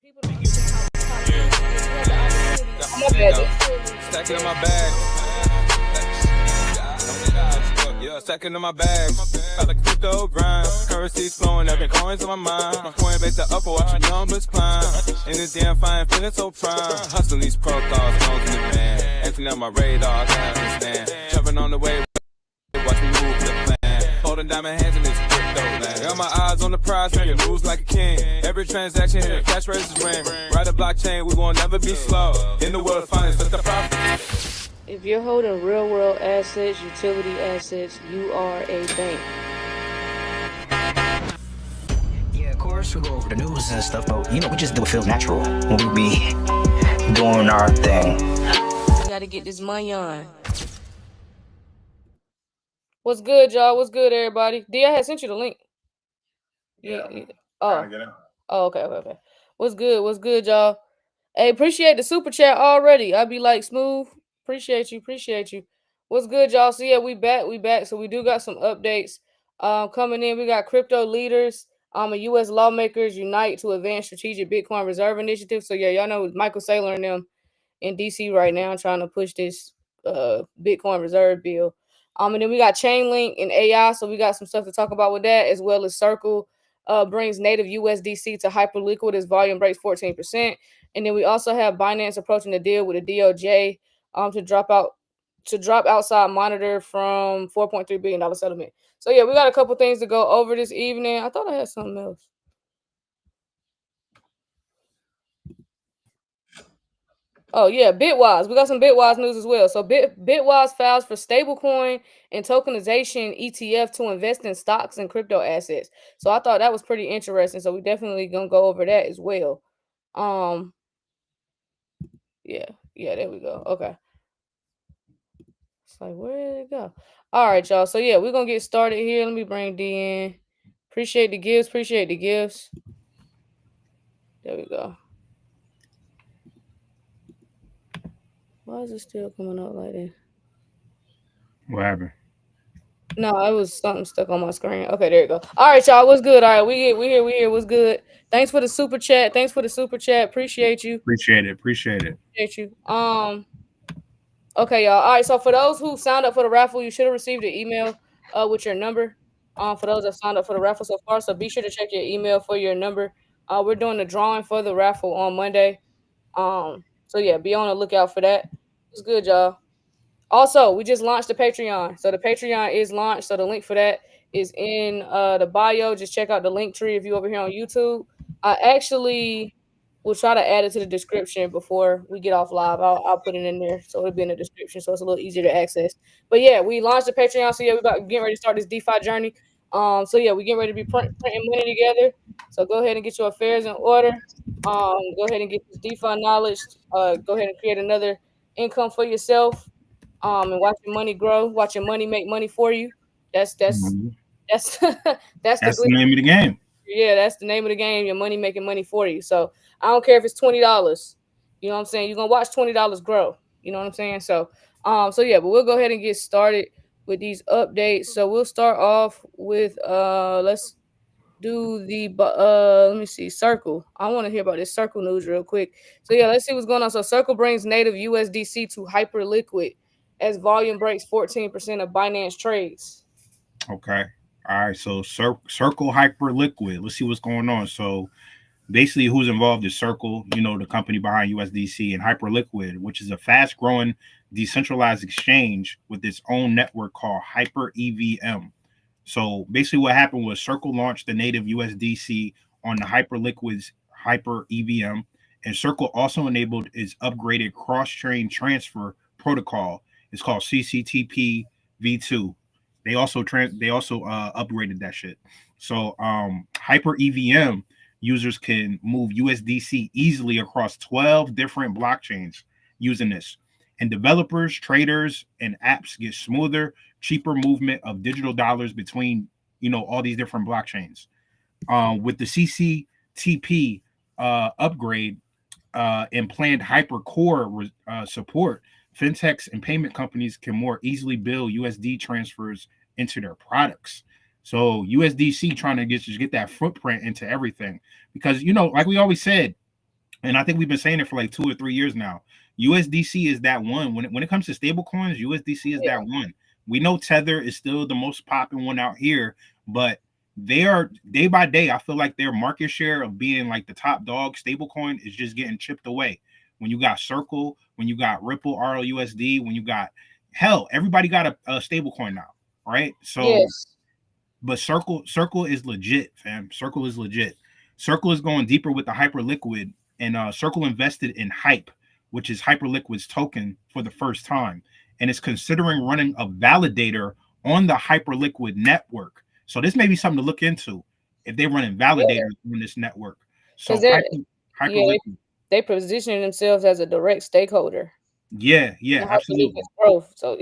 people don't understand how Stacking in my bag. Yeah, stacking in my bag. Got a crypto grind. Currency's flowing, every coin's on my mind. My coin base the upper, watch your numbers climb. In this damn fine, feeling so prime. Hustling these protocols, phones in the van. Emptying out my radar, I can't understand. Jumping on the wave, watch me move the plan. Holding diamond hands in this crypto land. Got my eyes on the prize, making moves like a king. Every transaction here, cash raises ring. Ride a blockchain, we won't never be slow. In the world of finance, let the profit. If you're holding real world assets, utility assets, you are a bank. Yeah, of course, we go over the news and stuff, but we just do what feels natural when we be doing our thing. We gotta get this money on. What's good, y'all? What's good, everybody? D, I had sent you the link. Yeah. Oh, okay. What's good, y'all? Hey, appreciate the super chat already. I'd be like, Smooth. Appreciate you. What's good, y'all? So yeah, we back. So we do got some updates coming in. We got crypto leaders, U.S. lawmakers unite to advance strategic Bitcoin reserve initiative. So yeah, y'all know Michael Saylor and them in D.C. right now trying to push this Bitcoin reserve bill. And then we got Chainlink and AI. So we got some stuff to talk about with that, as well as Circle brings native USDC to Hyperliquid as volume breaks 14%. And then we also have Binance approaching the deal with the DOJ to drop outside monitor from $4.3 billion settlement. So yeah, we got a couple things to go over this evening. I thought I had something else. Oh yeah, Bitwise. We got some Bitwise news as well. So Bitwise files for stablecoin and tokenization ETF to invest in stocks and crypto assets. So I thought that was pretty interesting. So we definitely gonna go over that as well. Yeah, there we go. Okay. It's like, where did it go? All right, y'all. So yeah, we're gonna get started here. Let me bring D in. Appreciate the gifts. There we go. Why is it still coming up like that? What happened? No, it was something stuck on my screen. Okay, there you go. All right, y'all. What's good? All right, we here. What's good? Thanks for the super chat. Appreciate you. Appreciate it. Appreciate you. Okay, y'all. All right. So for those who signed up for the raffle, you should have received an email with your number. For those that signed up for the raffle so far, so be sure to check your email for your number. We're doing the drawing for the raffle on Monday. So yeah, be on the lookout for that. It's good, y'all. Also, we just launched the Patreon. So the Patreon is launched. So the link for that is in the bio. Just check out the link tree if you're over here on YouTube. I actually will try to add it to the description before we get off live. I'll put it in there so it'll be in the description so it's a little easier to access. But yeah, we launched the Patreon. So yeah, we're about getting ready to start this DeFi journey. So yeah, we're getting ready to be printing money together. So go ahead and get your affairs in order. Go ahead and get this DeFi knowledge. Go ahead and create another income for yourself. And watch your money grow, watch your money make money for you. That's Mm-hmm. that's the name of the game. Yeah, that's the name of the game. Your money making money for you. So I don't care if it's $20. You know what I'm saying? You're gonna watch $20 grow. You know what I'm saying? So yeah, but we'll go ahead and get started with these updates. So we'll start off with let's do the let me see, Circle. I want to hear about this Circle news real quick. So yeah, let's see what's going on. So Circle brings native USDC to Hyperliquid as volume breaks 14% of Binance trades. Okay. All right. So Circle Hyperliquid. Let's see what's going on. So basically, who's involved is Circle, the company behind USDC, and Hyperliquid, which is a fast-growing decentralized exchange with its own network called Hyper EVM. So basically what happened was Circle launched the native USDC on the Hyperliquid's Hyper EVM, and Circle also enabled its upgraded cross-chain transfer protocol. It's called CCTP v2. They also upgraded that shit. So Hyper EVM users can move USDC easily across 12 different blockchains using this. And developers, traders, and apps get smoother, cheaper movement of digital dollars between, all these different blockchains. With the CCTP upgrade and planned hypercore support, fintechs and payment companies can more easily build USD transfers into their products. So USDC trying to get that footprint into everything because, like we always said, And I think we've been saying it for like 2 or 3 years now. USDC is that one. When it comes to stable coins, USDC is that Yeah. one. We know Tether is still the most popular one out here, but they are day by day. I feel like their market share of being like the top dog stablecoin is just getting chipped away. When you got Circle, when you got Ripple RLUSD, when you got hell, everybody got a stable coin now, right? So Yes. but Circle is legit, fam. Circle is legit. Circle is going deeper with the Hyperliquid, and Circle invested in Hype, which is Hyperliquid's token for the first time, and is considering running a validator on the Hyperliquid network. So this may be something to look into if they're running Yeah. validators on this network. Because So they're yeah Hyperliquid, they positioning themselves as a direct stakeholder yeah, yeah, in absolutely. Hyperliquid's growth. So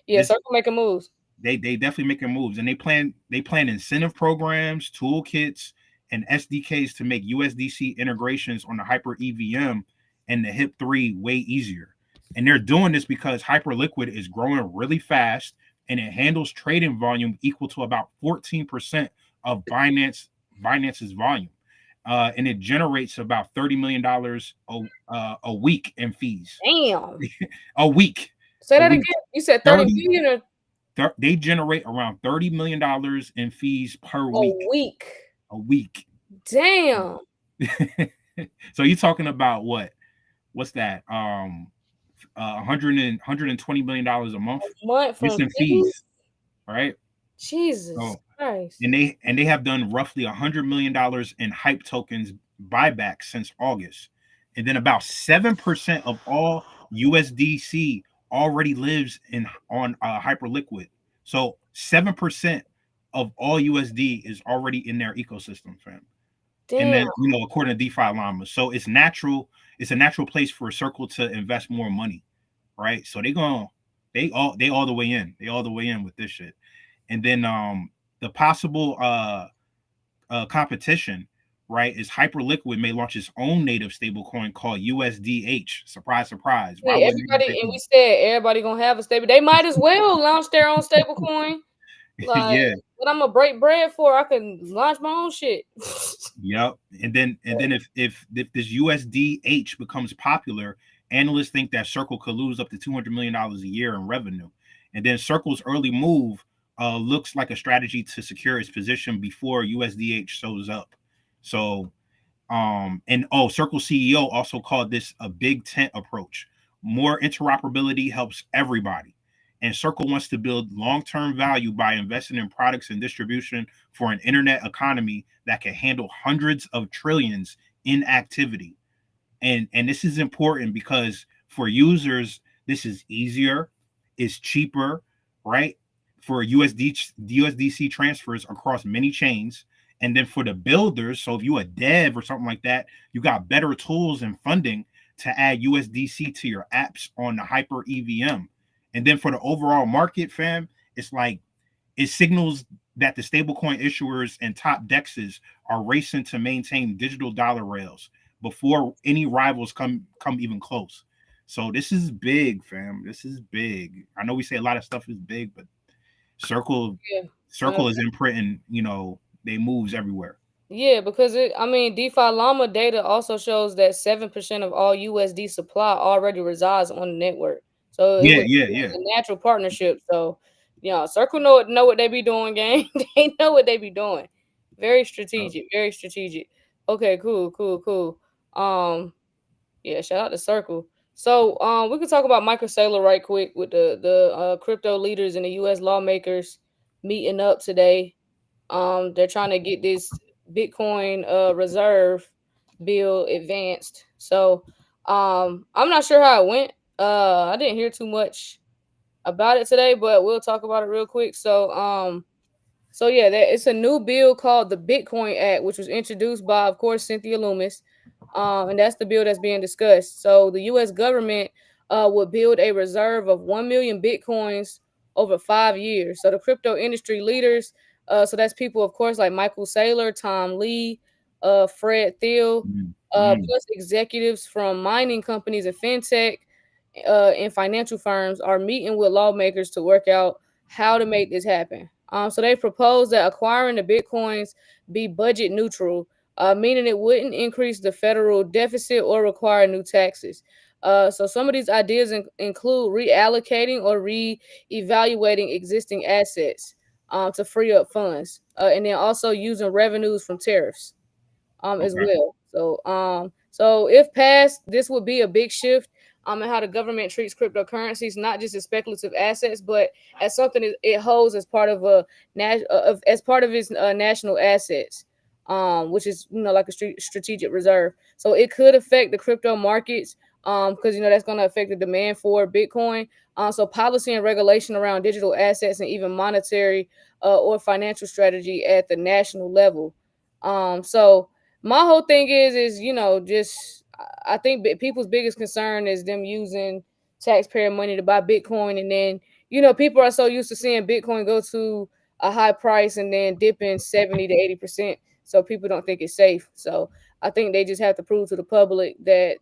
yeah, This Circle making moves. they definitely making moves, and they plan incentive programs, toolkits, and SDKs to make USDC integrations on the Hyper EVM and the HIP 3 way easier. And they're doing this because Hyperliquid is growing really fast, and it handles trading volume equal to about 14% of Binance's volume. And it generates about $30 million a week in fees. Damn. A week. Say A that week. again. You said 30 30 million they generate around $30 million in fees per a week. week. A week. Damn. So you're talking about what? What's that? 120 million dollars a month A month just from in fees? fees, right? Jesus So Christ. and they have done roughly $100 million in hype tokens buyback since August, and then about 7% of all USDC already lives in on Hyperliquid. So 7% of all USD is already in their ecosystem, fam. And Damn. then according to DeFi Llama, so it's natural. It's a natural place for a circle to invest more money, right? So they all the way in. They all the way in with this shit. And then the possible competition, right, is Hyperliquid may launch its own native stablecoin called USDH. Surprise, surprise. Why Hey, wouldn't everybody, and they? we said everybody gonna have a stable. They might as well launch their own stable coin. Like, Yeah, what I'm gonna break bread for? I can launch my own shit. yep. And then if this USDH becomes popular, analysts think that Circle could lose up to $200 million a year in revenue. And then Circle's early move looks like a strategy to secure its position before USDH shows up. So and Circle CEO also called this a big tent approach. More interoperability helps everybody. And Circle wants to build long-term value by investing in products and distribution for an internet economy that can handle hundreds of trillions in activity. And this is important because for users this is easier, it's cheaper, right, for USDC transfers across many chains. And then for the builders, so if you a dev or something like that, you got better tools and funding to add USDC to your apps on the Hyper EVM. And then for the overall market, fam, it's like it signals that the stablecoin issuers and top dexes are racing to maintain digital dollar rails before any rivals come even close. So this is big, fam. This is big. I know we say a lot of stuff is big, but Circle Yeah. Circle is imprinting, they moves everywhere. Yeah, because I mean, DeFi Llama data also shows that 7% of all USD supply already resides on the network. So Yeah, it yeah, was yeah. a natural partnership. So, yeah, Circle know what they be doing, gang. They know what they be doing. Very Uh, strategic, very strategic. Okay, cool, cool, cool. Yeah, shout out to Circle. So, we could talk about Michael Saylor right quick with the crypto leaders and the US lawmakers meeting up today. They're trying to get this Bitcoin reserve bill advanced. So I'm not sure how it went. I didn't hear too much about it today, but we'll talk about it real quick. So yeah, it's a new bill called the Bitcoin Act, which was introduced by, of course, Cynthia Loomis, and that's the bill that's being discussed. So the U.S. government would build a reserve of 1 million bitcoins over 5 years. So the crypto industry leaders, so that's people, of course, like Michael Saylor, Tom Lee, Fred Thiel, mm, mm, plus executives from mining companies and fintech and financial firms are meeting with lawmakers to work out how to make this happen. So they propose that acquiring the bitcoins be budget neutral, meaning it wouldn't increase the federal deficit or require new taxes. So some of these ideas include reallocating or re-evaluating existing assets to free up funds, and then also using revenues from tariffs as Okay. well. So if passed, this would be a big shift in how the government treats cryptocurrencies, not just as speculative assets, but as something it holds as part of as part of its national assets, which is like a strategic reserve. So it could affect the crypto markets because that's going to affect the demand for Bitcoin. So policy and regulation around digital assets and even monetary or financial strategy at the national level. So my whole thing is just I think people's biggest concern is them using taxpayer money to buy Bitcoin, and then people are so used to seeing Bitcoin go to a high price and then dipping 70 to 80%, so people don't think it's safe. So I think they just have to prove to the public that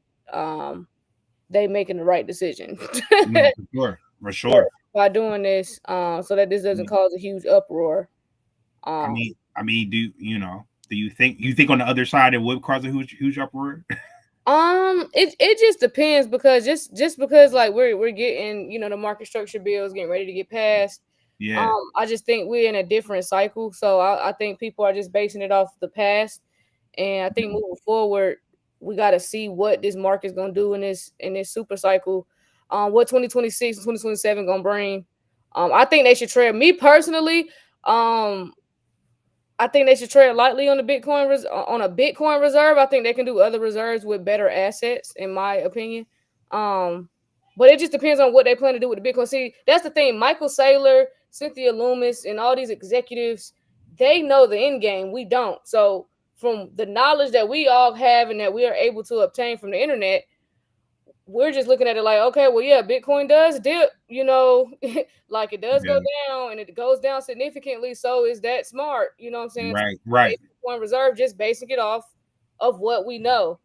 they making the right decision No, for sure. For sure. by doing this, so that this doesn't cause a huge uproar. I Um, mean, I mean, do you think on the other side it would cause a huge uproar? it just depends because just because like we're getting the market structure bills getting ready to get passed. Yeah. I just think we're in a different cycle, so I think people are just basing it off the past, and I think moving forward we got to see what this market's gonna do in this super cycle. What 2026 and 2027 gonna bring. I think they should trade me personally. Um, I think they should trade lightly on the on a Bitcoin reserve. I think they can do other reserves with better assets, in my opinion. Um, but it just depends on what they plan to do with the Bitcoin. See, that's the thing. Michael Saylor, Cynthia Loomis, and all these executives, they know the end game. We don't. So from the knowledge that we all have and that we are able to obtain from the internet, we're just looking at it like, okay, well, yeah, Bitcoin does dip, like it does go Yeah. down and it goes down significantly. So is that smart? You know what I'm saying? Right. Right. Bitcoin reserve, just basing it off of what we know.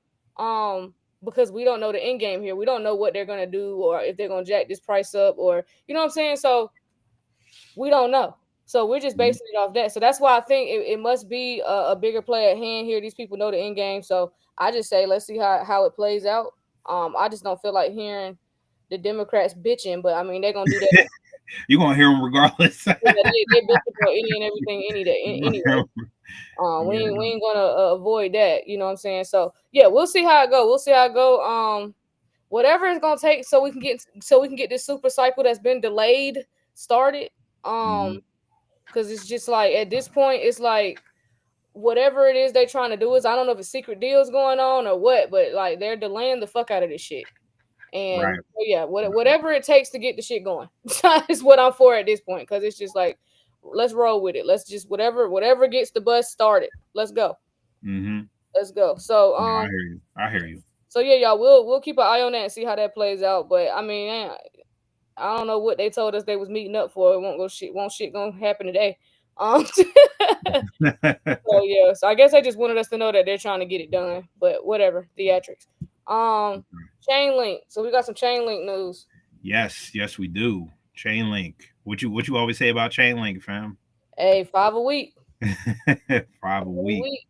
Because we don't know the end game here. We don't know what they're gonna do or if they're gonna jack this price up or you know what I'm saying? So we don't know. So we're just Mhm. basing it off that. So that's why I think it must be a bigger play at hand here. These people know the end game. So I just say let's see how it plays out. I just don't feel like hearing the Democrats bitching, but I mean they're gonna do that. You're gonna hear them regardless. Yeah, they bitch about any and everything any day You're gonna hear anyway. 'em. We Yeah. ain't gonna avoid that. You know what I'm saying? So yeah, we'll see how it go. We'll see how it go. Whatever it's gonna take so we can get this super cycle that's been delayed started. Mhm. Because it's just like at this point, it's like whatever it is they're trying to do is I don't know if a secret deal is going on or what, but like they're delaying the fuck out of this shit. And Right. so, yeah, whatever it takes to get the shit going is what I'm for at this point. Because it's just like let's roll with it. Let's just whatever gets the bus started. Let's go. Mm-hmm. Let's go. So No, I hear you. I hear you. so yeah, y'all, we'll keep an eye on that and see how that plays out. But I mean, I don't know what they told us they was meeting up for. It won't shit gonna happen today. So yeah, so I guess they just wanted us to know that they're trying to get it done. But whatever, theatrics. Um, Chainlink. So we got some Chainlink news. Yes, we do. Chainlink. What you always say about Chainlink, fam? Hey, 5 a week. 5 a 5 a week. week.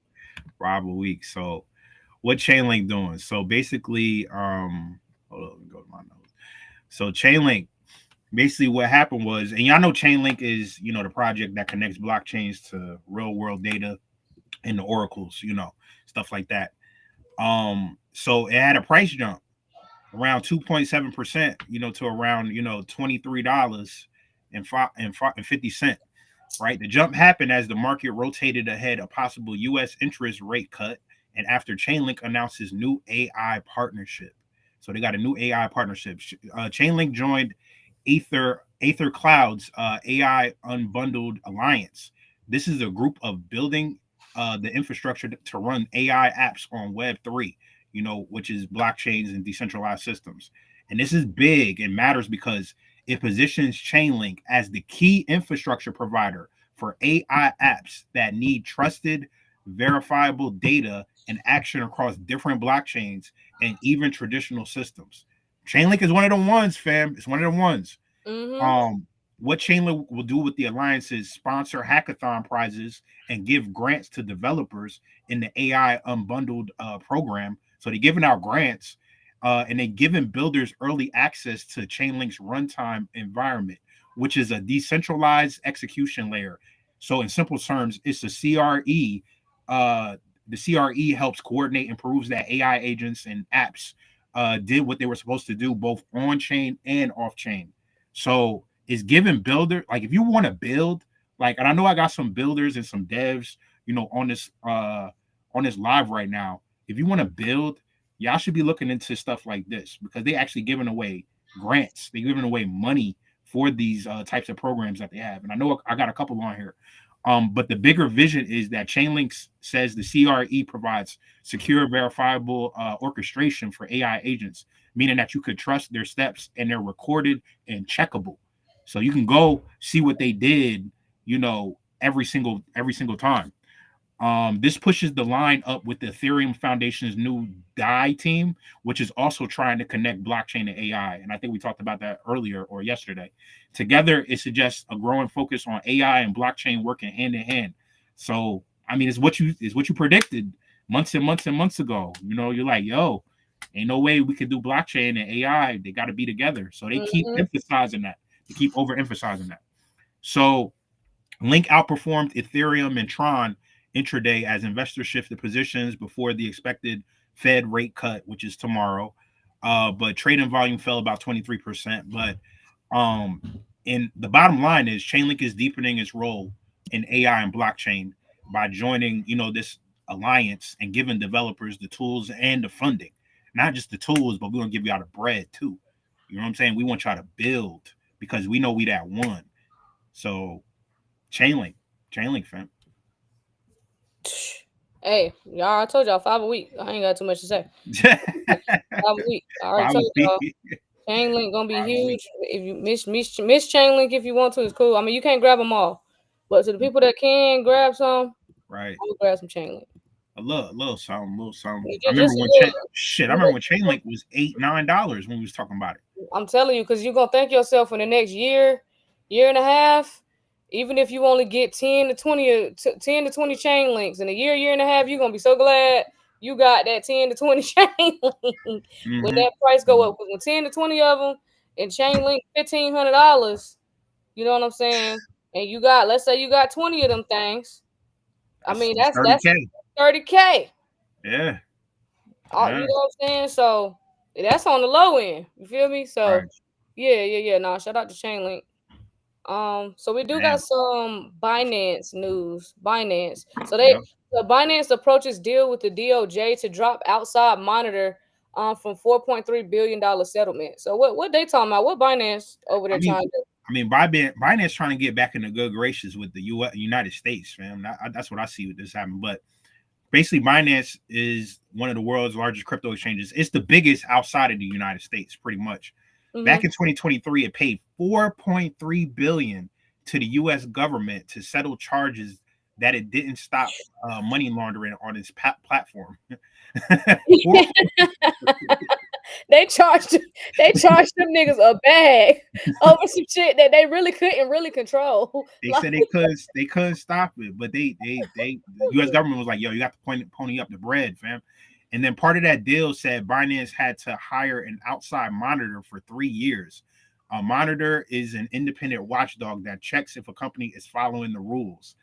5 a week. So what Chainlink doing? So basically, hold on, let me go to my notes. So Chainlink, basically what happened was, and y'all know Chainlink is, the project that connects blockchains to real world data and the oracles, stuff like that. So it had a price jump around 2.7%, to around, $23 and 50 cents. Right. The jump happened as the market rotated ahead a possible US interest rate cut and after Chainlink announced his new AI partnership. So they got a new AI partnership. Chainlink joined Aether Cloud's AI Unbundled Alliance. This is a group of building the infrastructure to run AI apps on Web3, which is blockchains and decentralized systems. And this is big and matters because it positions Chainlink as the key infrastructure provider for AI apps that need trusted, verifiable data and action across different blockchains and even traditional systems. Chainlink is one of the ones, fam. It's one of the ones. Mm-hmm. Um, what Chainlink will do with the alliance is sponsor hackathon prizes and give grants to developers in the AI unbundled program. So they're giving out grants and they're giving builders early access to Chainlink's runtime environment, which is a decentralized execution layer. So in simple terms, it's a CRE. The CRE helps coordinate and proves that AI agents and apps did what they were supposed to do, both on chain and off chain. So is giving builder, like if you want to build, like, and I know I got some builders and some devs, on this live right now. If you want to build, y'all should be looking into stuff like this because they actually giving away grants. They're giving away money for these types of programs that they have. And I know I got a couple on here. But the bigger vision is that Chainlink says the CRE provides secure, verifiable orchestration for AI agents, meaning that you could trust their steps and they're recorded and checkable. So you can go see what they did, every single time. This pushes the line up with the Ethereum Foundation's new DAI team, which is also trying to connect blockchain to AI. And I think we talked about that earlier or yesterday. Together, it suggests a growing focus on AI and blockchain working hand in hand. So, I mean, it's what you predicted months and months and months ago. You're like, yo, ain't no way we could do blockchain and AI. They got to be together. So they keep emphasizing that. They keep overemphasizing that. So Link outperformed Ethereum and Tron intraday as investors shifted positions before the expected Fed rate cut, which is tomorrow. But trading volume fell about 23%. But and the bottom line is Chainlink is deepening its role in AI and blockchain by joining, this alliance and giving developers the tools and the funding. Not just the tools, but we're gonna give y'all the bread too. You know what I'm saying? We want y'all to build because we know we that one. So Chainlink, fam. Hey, y'all, I told y'all 5 a week. I ain't got too much to say. 5 a week. I already told y'all. Chainlink gonna be huge. If you miss Chainlink, if you want to, it's cool. I mean, you can't grab them all, but to the people that can grab some, Right. I'm gonna grab some Chainlink. A little something. I Just remember a when little. I remember when Chainlink was $8-9 when we was talking about it. I'm telling you, because you're gonna thank yourself in the next year and a half. Even if you only get 10 to 20 chain links in a year and a half, you're gonna be so glad you got that 10 to 20 chain link when that price go up. Because when 10 to 20 of them and chain link $1,500, you know what I'm saying? And you got, let's say you got 20 of them things. I mean, that's 30K. 30K. Yeah. You know what I'm saying? So that's on the low end. You feel me? So Right. yeah. Nah, shout out to Chainlink. So we do got some Binance news. Binance. So the Binance approaches deal with the DOJ to drop outside monitor from $4.3 billion settlement. So what they talking about? What Binance over there trying to do? Binance trying to get back in the good graces with the United States, man. That's what I see with this happening. But basically, Binance is one of the world's largest crypto exchanges. It's the biggest outside of the United States, pretty much. Back in 2023, it paid $4.3 billion to the U.S. government to settle charges that it didn't stop money laundering on its platform. They charged them niggas a bag over some shit that they really couldn't really control. They said they couldn't stop it, but the U.S. government was like, "Yo, you got to pony up the bread, fam." And then part of that deal said Binance had to hire an outside monitor for 3 years. A monitor is an independent watchdog that checks if a company is following the rules.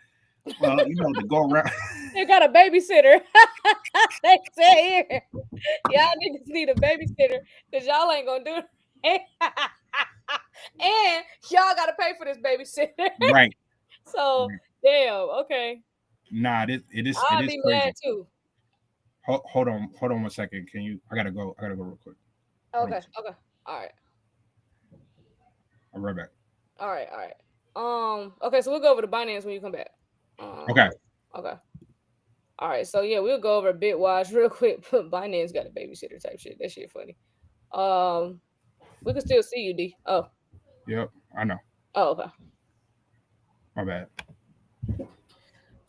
Well, to go around. They got a babysitter. They say here, y'all niggas need a babysitter because y'all ain't gonna do it. And y'all gotta pay for this babysitter. Right. So damn, okay. Nah, it is I'll be crazy. mad too. Hold on 1 second. Can you? I gotta go real quick. Okay. All right. I'll be right back. All right. Okay, so we'll go over to Binance when you come back. Okay. All right, so yeah, we'll go over Bitwise real quick. Binance got a babysitter type shit. That shit funny. We can still see you, D. Oh. Yep, I know. Oh, okay. My bad.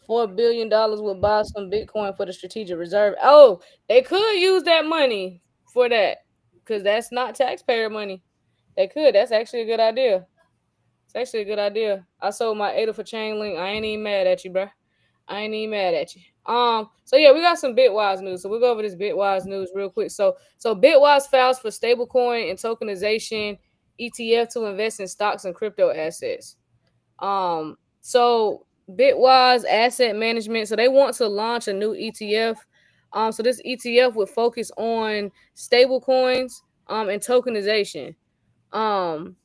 $4 billion will buy some Bitcoin for the strategic reserve. Oh, they could use that money for that because that's not taxpayer money. They could. That's actually a good idea. It's actually a good idea. I sold my ADA for Chainlink. I ain't even mad at you, bro. I ain't even mad at you. So yeah, we got some Bitwise news. So we'll go over this Bitwise news real quick. So Bitwise files for stablecoin and tokenization ETF to invest in stocks and crypto assets. So Bitwise Asset Management, so they want to launch a new ETF. So this ETF would focus on stable coins and tokenization.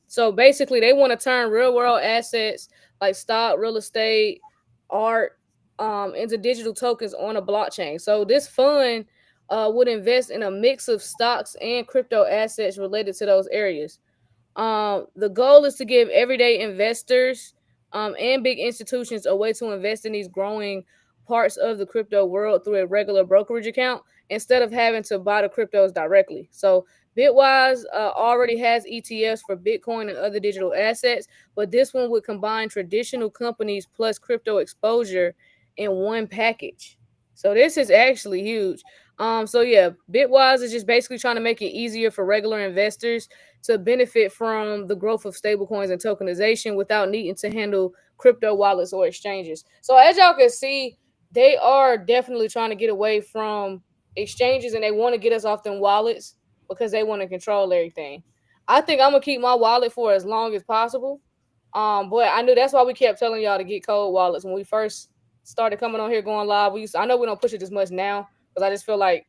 So basically they want to turn real world assets like stock, real estate, art, into digital tokens on a blockchain. So this fund would invest in a mix of stocks and crypto assets related to those areas. The goal is to give everyday investors and big institutions a way to invest in these growing parts of the crypto world through a regular brokerage account instead of having to buy the cryptos directly. So Bitwise already has ETFs for Bitcoin and other digital assets, but this one would combine traditional companies plus crypto exposure in one package. So this is actually huge. So yeah, Bitwise is just basically trying to make it easier for regular investors to benefit from the growth of stablecoins and tokenization without needing to handle crypto wallets or exchanges. So as y'all can see, they are definitely trying to get away from exchanges and they want to get us off them wallets because they want to control everything. I think I'm gonna keep my wallet for as long as possible. But I knew that's why we kept telling y'all to get cold wallets when we first started coming on here going live. I know we don't push it as much now because I just feel like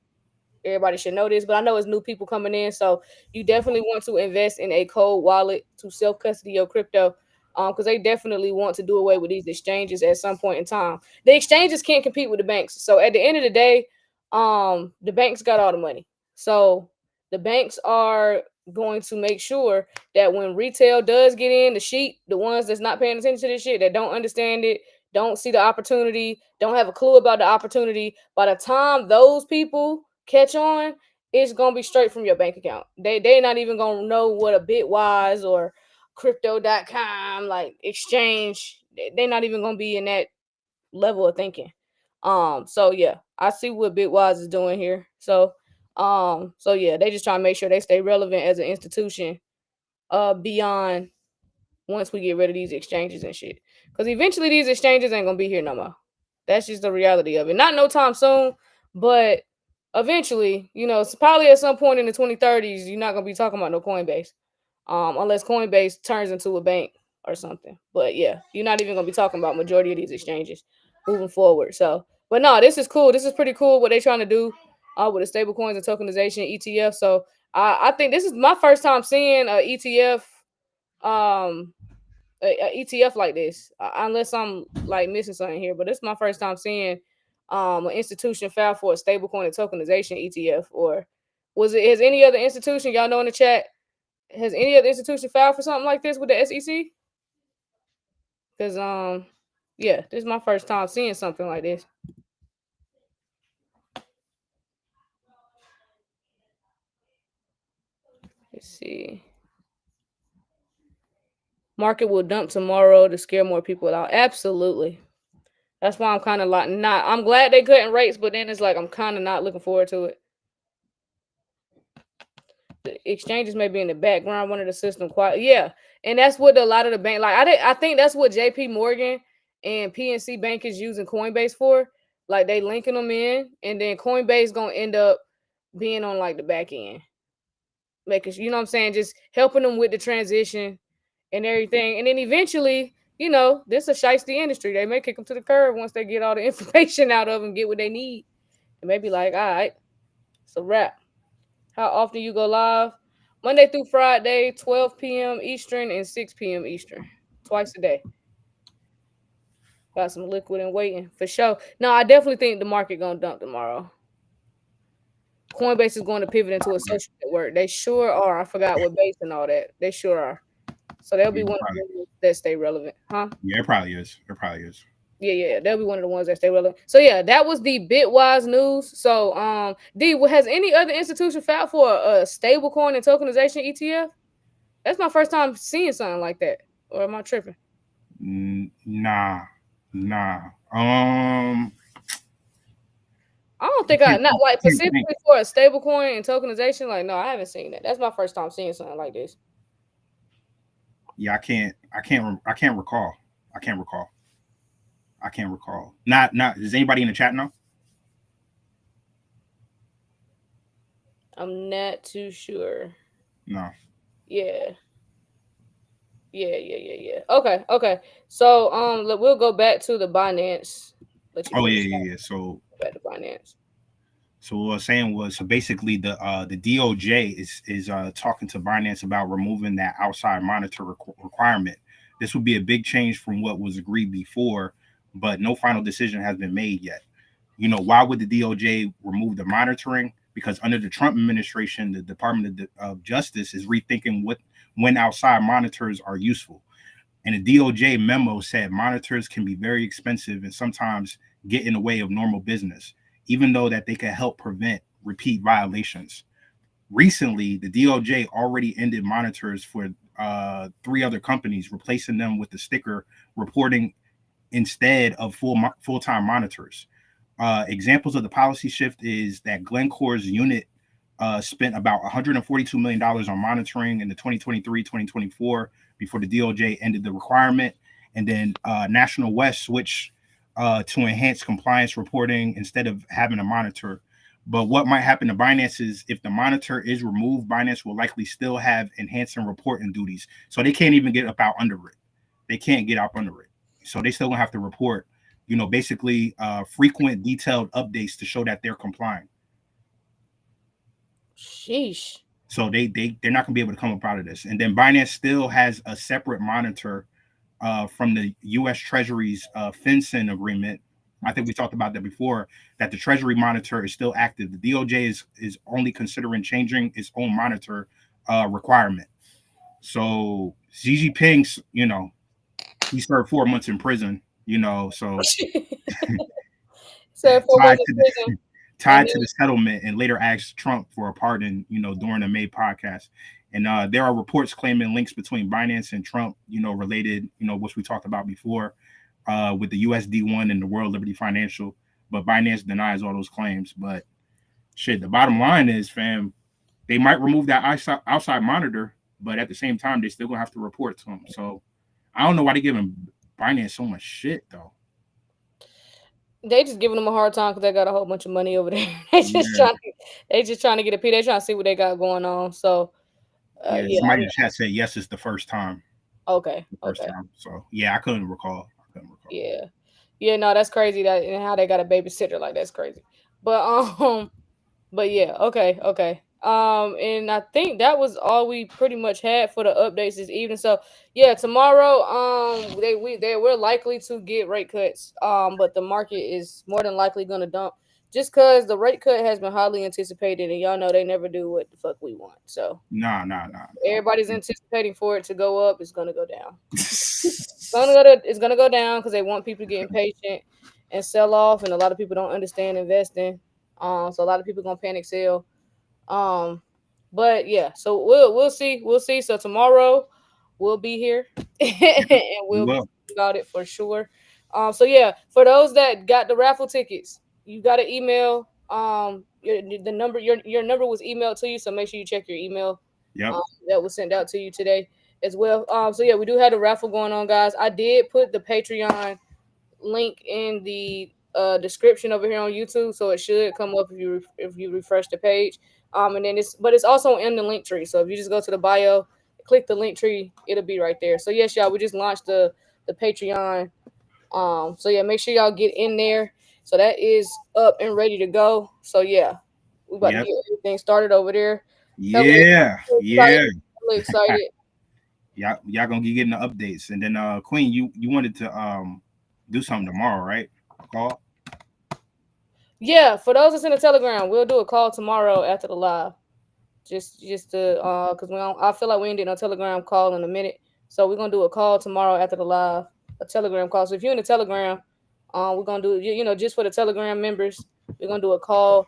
everybody should know this, but I know it's new people coming in, so you definitely want to invest in a cold wallet to self custody your crypto, because they definitely want to do away with these exchanges at some point in time. The exchanges can't compete with the banks, so at the end of the day, the banks got all the money, so the banks are going to make sure that when retail does get in, the sheep, the ones that's not paying attention to this shit, that don't understand it, don't see the opportunity, don't have a clue about the opportunity, by the time those people catch on, it's gonna be straight from your bank account. They not even gonna know what a Bitwise or crypto.com like exchange. They not even gonna be in that level of thinking. So yeah, I see what Bitwise is doing here. So yeah, they just try to make sure they stay relevant as an institution beyond once we get rid of these exchanges and shit. Because eventually these exchanges ain't gonna be here no more. That's just the reality of it. Not no time soon, but eventually, it's probably at some point in the 2030s, you're not gonna be talking about no Coinbase. Unless Coinbase turns into a bank or something. But yeah, you're not even gonna be talking about majority of these exchanges moving forward. So, but no, this is cool. This is pretty cool what they're trying to do with the stable coins and tokenization ETF. So I think this is my first time seeing a ETF a ETF like this, unless I'm like missing something here. But this is my first time seeing an institution file for a stablecoin and tokenization ETF. Or was it? Has any other institution, y'all know in the chat, has any other institution filed for something like this with the SEC? Because yeah, this is my first time seeing something like this. Let's see. Market will dump tomorrow to scare more people out. Absolutely. That's why I'm kind of like not. I'm glad they cutting rates, but then it's like I'm kind of not looking forward to it. The exchanges may be in the background, one of the system quiet. Yeah, and that's what a lot of the bank like. I think that's what J.P. Morgan and PNC Bank is using Coinbase for. Like they linking them in, and then Coinbase gonna end up being on like the back end, making you know what I'm saying, just helping them with the transition and everything. And then eventually, this is a shiesty industry. They may kick them to the curb once they get all the information out of them, get what they need. And maybe like, all right, it's a wrap. How often you go live? Monday through Friday, 12 p.m. Eastern and 6 p.m. Eastern. Twice a day. Got some liquid and waiting for sure. No, I definitely think the market gonna dump tomorrow. Coinbase is going to pivot into a social network. They sure are. I forgot what base and all that. They sure are. So they'll be one of the ones that stay relevant, huh? Yeah, it probably is. It probably is. Yeah. They'll be one of the ones that stay relevant. So yeah, that was the Bitwise news. So D, has any other institution filed for a stablecoin and tokenization ETF? That's my first time seeing something like that. Or am I tripping? Nah. I don't think not like specifically for a stablecoin and tokenization. Like, no, I haven't seen that. That's my first time seeing something like this. Yeah, I can't recall. I can't recall. I can't recall. Not. Is anybody in the chat now? I'm not too sure. No. Yeah. Yeah. Okay, okay. So we'll go back to the Binance. Let you Oh yeah, finish yeah, that. yeah. So Back to Binance. So what I was saying was, so basically the DOJ is talking to Binance about removing that outside monitor requirement. This would be a big change from what was agreed before, but no final decision has been made yet. Why would the DOJ remove the monitoring? Because under the Trump administration, the Department of Justice is rethinking when outside monitors are useful. And the DOJ memo said monitors can be very expensive and sometimes get in the way of normal business, even though that they can help prevent repeat violations. Recently, the DOJ already ended monitors for three other companies, replacing them with the sticker reporting instead of full-time monitors. Examples of the policy shift is that Glencore's unit spent about $142 million on monitoring in the 2023-2024 before the DOJ ended the requirement. And then National West switched to enhance compliance reporting instead of having a monitor. But what might happen to Binance is if the monitor is removed, Binance will likely still have enhancing reporting duties. So they can't even get up out under it. They can't get up under it. So they still gonna have to report, basically frequent detailed updates to show that they're complying. Sheesh. So they're not gonna be able to come up out of this. And then Binance still has a separate monitor from the U.S. Treasury's FinCEN agreement. I think we talked about that before. That the Treasury monitor is still active. The DOJ is only considering changing its own monitor requirement. So Xi Jinping's, he served 4 months in prison. So Said 4 months tied in to prison, the and tied to the settlement, and later asked Trump for a pardon, during the May podcast. And there are reports claiming links between Binance and Trump, related, which we talked about before, with the USD1 and the World Liberty Financial. But Binance denies all those claims. But shit, the bottom line is, fam, they might remove that outside monitor, but at the same time, they still gonna have to report to them. So I don't know why they giving Binance so much shit though. they just giving them a hard time because they got a whole bunch of money over there. They just trying to get a P. They trying to see what they got going on. So, Yeah, yeah. somebody in the chat said yes, it's the first time. Okay, The first okay, time. So yeah, I couldn't recall. I couldn't recall. yeah, yeah. No, that's crazy. That and how they got a babysitter like that's crazy. But but yeah, okay, okay. And I think that was all we pretty much had for the updates this evening. So yeah, tomorrow, we're likely to get rate cuts. But the market is more than likely gonna dump just because the rate cut has been highly anticipated, and y'all know they never do what the fuck we want. So Nah, nah, nah, everybody's anticipating for it to go up. It's gonna go down. nah. It's gonna go down because they want people to get impatient and sell off, and a lot of people don't understand investing. So a lot of people gonna panic sell. Um, but yeah, so we'll see. So tomorrow we'll be here and We we'll be will. talking about it for sure. So yeah, for those that got the raffle tickets, you got an email. The number your number was emailed to you, so make sure you check your email. Yep. That was sent out to you today as well. So yeah, we do have a raffle going on, guys. I did put the Patreon link in the description over here on YouTube, so it should come up if you refresh the page. And then it's also in the link tree. So if you just go to the bio, click the link tree, it'll be right there. So yes, y'all, we just launched the Patreon. So yeah, make sure y'all get in there. So that is up and ready to go. So yeah, we about to Yep. get everything started over there. Hella Yeah. excited. Yeah. Hella excited. Y'all gonna be getting the updates. And then Queen, you wanted to do something tomorrow, right? A call? Yeah, for those that's in the Telegram, we'll do a call tomorrow after the live. Just to because we don't, I feel like we ain't did no Telegram call in a minute, so we're gonna do a call tomorrow after the live, a Telegram call. So if you're in the Telegram, we're gonna do just for the Telegram members, we're gonna do a call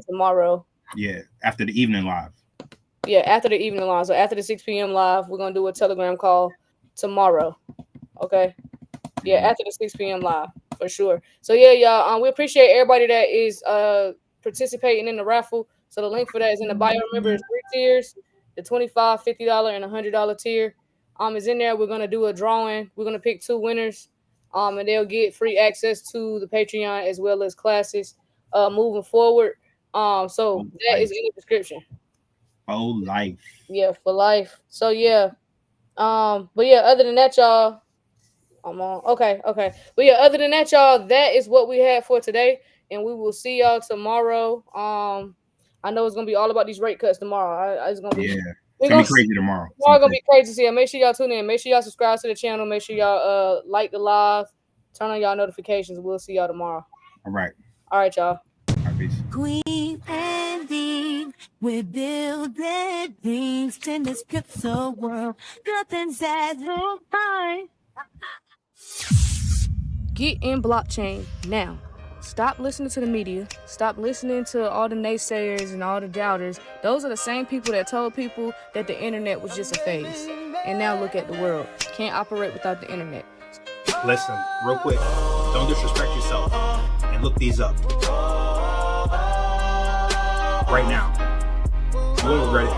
tomorrow. Yeah. After the evening live. Yeah, after the evening live. So after the 6 p.m. live, we're gonna do a Telegram call tomorrow. Okay. Yeah, Mhm. after the 6 p.m. live for sure. So yeah, y'all. We appreciate everybody that is participating in the raffle. So the link for that is in the bio. Remember, it's 3 tiers: the $25, $50, and $100 tier. is in there. We're gonna do a drawing. We're gonna pick 2 winners, and they'll get free access to the Patreon as well as classes, moving forward. So that is in the description. Oh, life. Yeah, for life. So yeah. But yeah, other than that, y'all, I'm on. Okay. But yeah, other than that, y'all, that is what we had for today, and we will see y'all tomorrow. I know it's gonna be all about these rate cuts tomorrow. It's gonna be. Yeah. We're It's gonna gonna be crazy tomorrow. Tomorrow gonna be crazy. So yeah, make sure y'all tune in. Make sure y'all subscribe to the channel. Make sure y'all like the live. Turn on y'all notifications. We'll see y'all tomorrow. All right. All right, y'all. Peace. Kween and Dean, we're building things in this crypto world. Nothing's as high. Get in blockchain now. Stop listening to the media. Stop listening to all the naysayers and all the doubters. Those are the same people that told people that the internet was just a phase. And now look at the world. Can't operate without the internet. Listen, real quick. Don't disrespect yourself. And look these up. Right now. You won't regret it.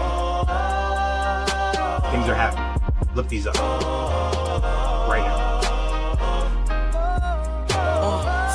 Things are happening. Look these up. Right now.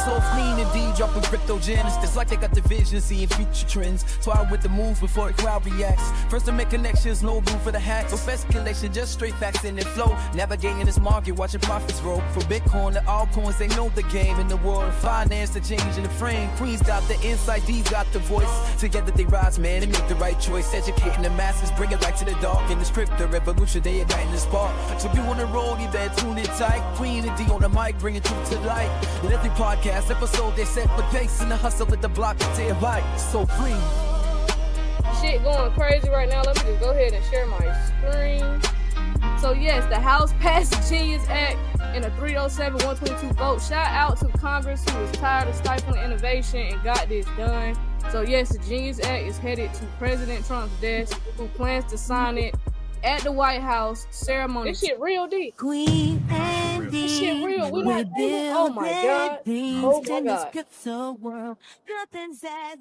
So clean indeed, dropping crypto gems. It's like they got the vision, seeing future trends. So I with the moves before the crowd reacts. First to make connections, no room for the hacks. No speculation, just straight facts in the flow. Navigating this market, watching profits roll. From Bitcoin to altcoins, they know the game. In the world of finance, the change in the frame. Queen's got the insight, D's got the voice. Together they rise, man, and make the right choice. Educating the masses, bring it back to the dark. In this crypto revolution, they igniting the spark. So you on the road, you better tune in tight. Queen and D on the mic, bringing truth to light. In every podcast episode, they set the pace and the hustle at the block to their bite. So free. Shit going crazy right now. Let me just go ahead and share my screen. So yes, the House passed the Genius Act in a 307-122 vote. Shout out to Congress who was tired of stifling innovation and got this done. So yes, the Genius Act is headed to President Trump's desk, who plans to sign it at the White House ceremony. This shit real deep. Kween and Dean, This shit real. We we're not. Oh my god. building Oh things my in this god. crypto world. Nothing's as